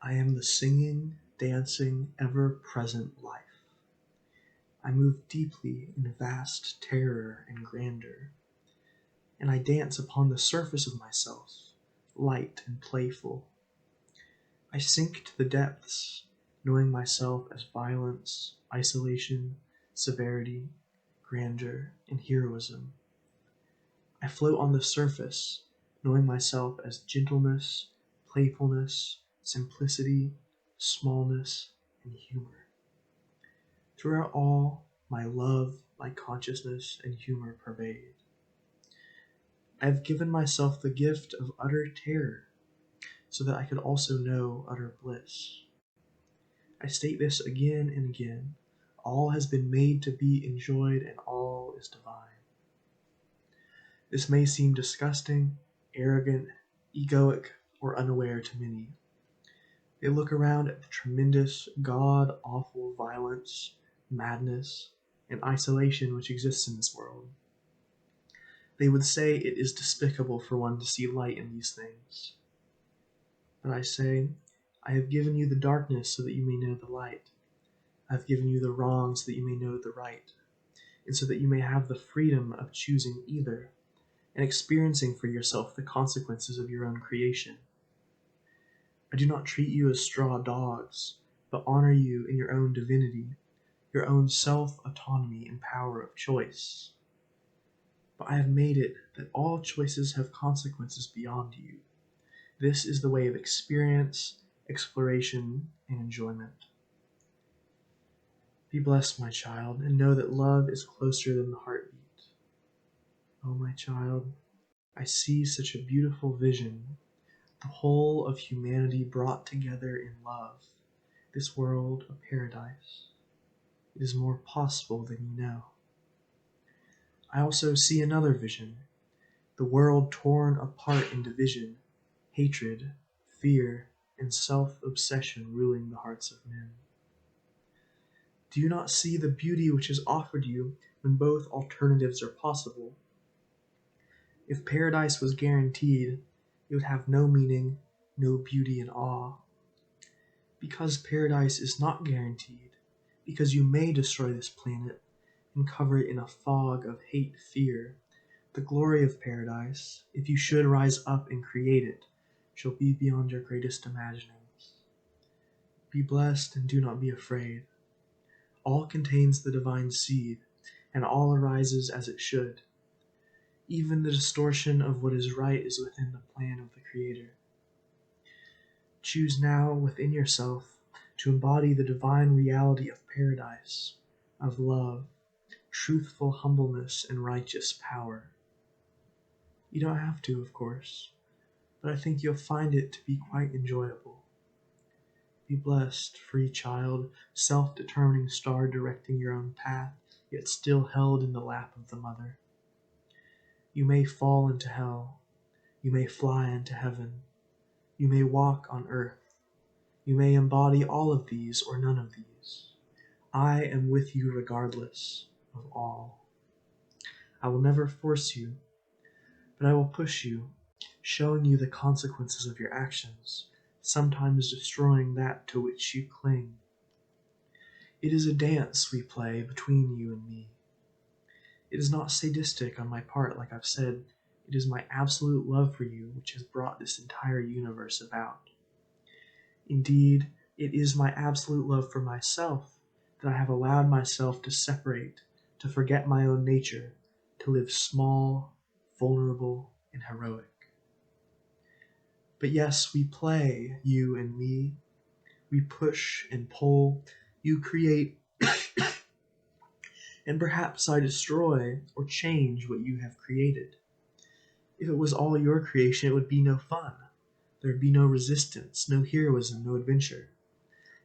I am the singing, dancing, ever-present life. I move deeply in vast terror and grandeur, and I dance upon the surface of myself, light and playful. I sink to the depths, knowing myself as violence, isolation, severity, grandeur, and heroism. I float on the surface, knowing myself as gentleness, playfulness, simplicity, smallness, and humor. Throughout all, my love, my consciousness, and humor pervade. I have given myself the gift of utter terror, so that I could also know utter bliss. I state this again and again. All has been made to be enjoyed, and all is divine. This may seem disgusting, arrogant, egoic, or unaware to many. They look around at the tremendous, god-awful violence, madness, and isolation which exists in this world. They would say it is despicable for one to see light in these things. But I say, I have given you the darkness so that you may know the light. I have given you the wrong so that you may know the right, and so that you may have the freedom of choosing either, and experiencing for yourself the consequences of your own creation. I do not treat you as straw dogs, but honor you in your own divinity, your own self-autonomy and power of choice. But I have made it that all choices have consequences beyond you. This is the way of experience, exploration, and enjoyment. Be blessed, my child, and know that love is closer than the heartbeat. Oh, my child, I see such a beautiful vision, the whole of humanity brought together in love, this world a paradise. It is more possible than you know. I also see another vision, the world torn apart in division, hatred, fear, and self-obsession ruling the hearts of men. Do you not see the beauty which is offered you when both alternatives are possible? If paradise was guaranteed, it would have no meaning, no beauty and awe. Because paradise is not guaranteed, because you may destroy this planet and cover it in a fog of hate, fear, the glory of paradise, if you should rise up and create it, shall be beyond your greatest imaginings. Be blessed and do not be afraid. All contains the divine seed, and all arises as it should. Even the distortion of what is right is within the plan of the Creator. Choose now within yourself to embody the divine reality of paradise, of love, truthful humbleness, and righteous power. You don't have to, of course, but I think you'll find it to be quite enjoyable. Be blessed, free child, self-determining star directing your own path, yet still held in the lap of the mother. You may fall into hell. You may fly into heaven. You may walk on earth. You may embody all of these or none of these. I am with you regardless of all. I will never force you, but I will push you, showing you the consequences of your actions, sometimes destroying that to which you cling. It is a dance we play between you and me. It is not sadistic on my part, like I've said. It is my absolute love for you which has brought this entire universe about. Indeed, it is my absolute love for myself that I have allowed myself to separate, to forget my own nature, to live small, vulnerable, and heroic. But yes, we play, you and me. We push and pull. You create, and perhaps I destroy or change what you have created. If it was all your creation, it would be no fun. There would be no resistance, no heroism, no adventure.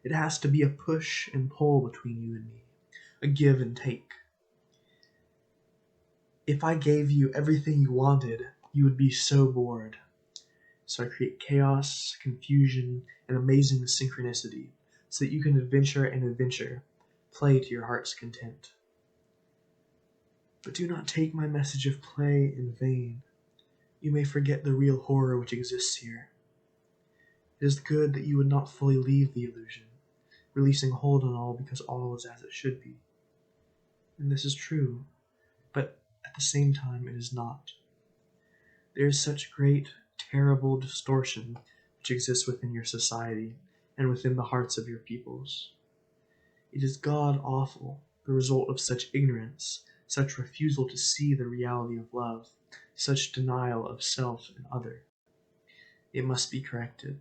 It has to be a push and pull between you and me, a give and take. If I gave you everything you wanted, you would be so bored. So I create chaos, confusion, and amazing synchronicity, so that you can adventure and adventure, play to your heart's content. But do not take my message of play in vain. You may forget the real horror which exists here. It is good that you would not fully leave the illusion, releasing hold on all because all is as it should be. And this is true, but at the same time it is not. There is such great, terrible distortion which exists within your society and within the hearts of your peoples. It is god-awful, the result of such ignorance, such refusal to see the reality of love, such denial of self and other. It must be corrected.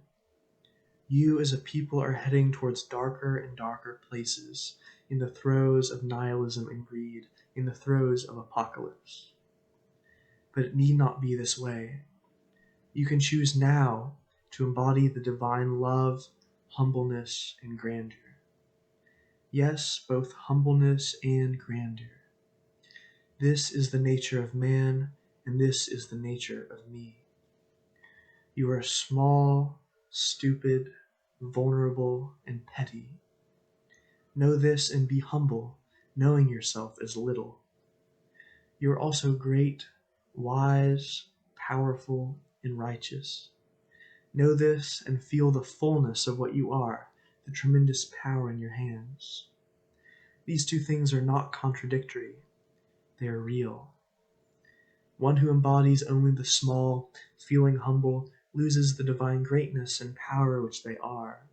You as a people are heading towards darker and darker places, in the throes of nihilism and greed, in the throes of apocalypse. But it need not be this way. You can choose now to embody the divine love, humbleness, and grandeur. Yes, both humbleness and grandeur. This is the nature of man, and this is the nature of me. You are small, stupid, vulnerable, and petty. Know this and be humble, knowing yourself as little. You are also great, wise, powerful, and righteous. Know this and feel the fullness of what you are, the tremendous power in your hands. These two things are not contradictory, they are real. One who embodies only the small, feeling humble, loses the divine greatness and power which they are.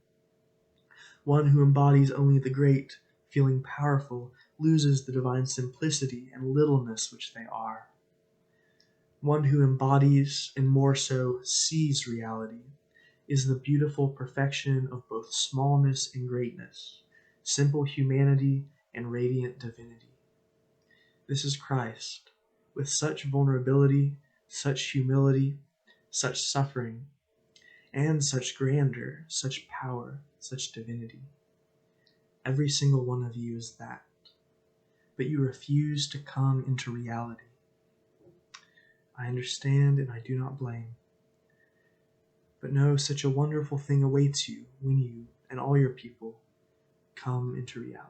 One who embodies only the great, feeling powerful, loses the divine simplicity and littleness which they are. One who embodies, and more so, sees reality, is the beautiful perfection of both smallness and greatness, simple humanity and radiant divinity. This is Christ, with such vulnerability, such humility, such suffering, and such grandeur, such power, such divinity. Every single one of you is that, but you refuse to come into reality. I understand and I do not blame. But know such a wonderful thing awaits you when you and all your people come into reality.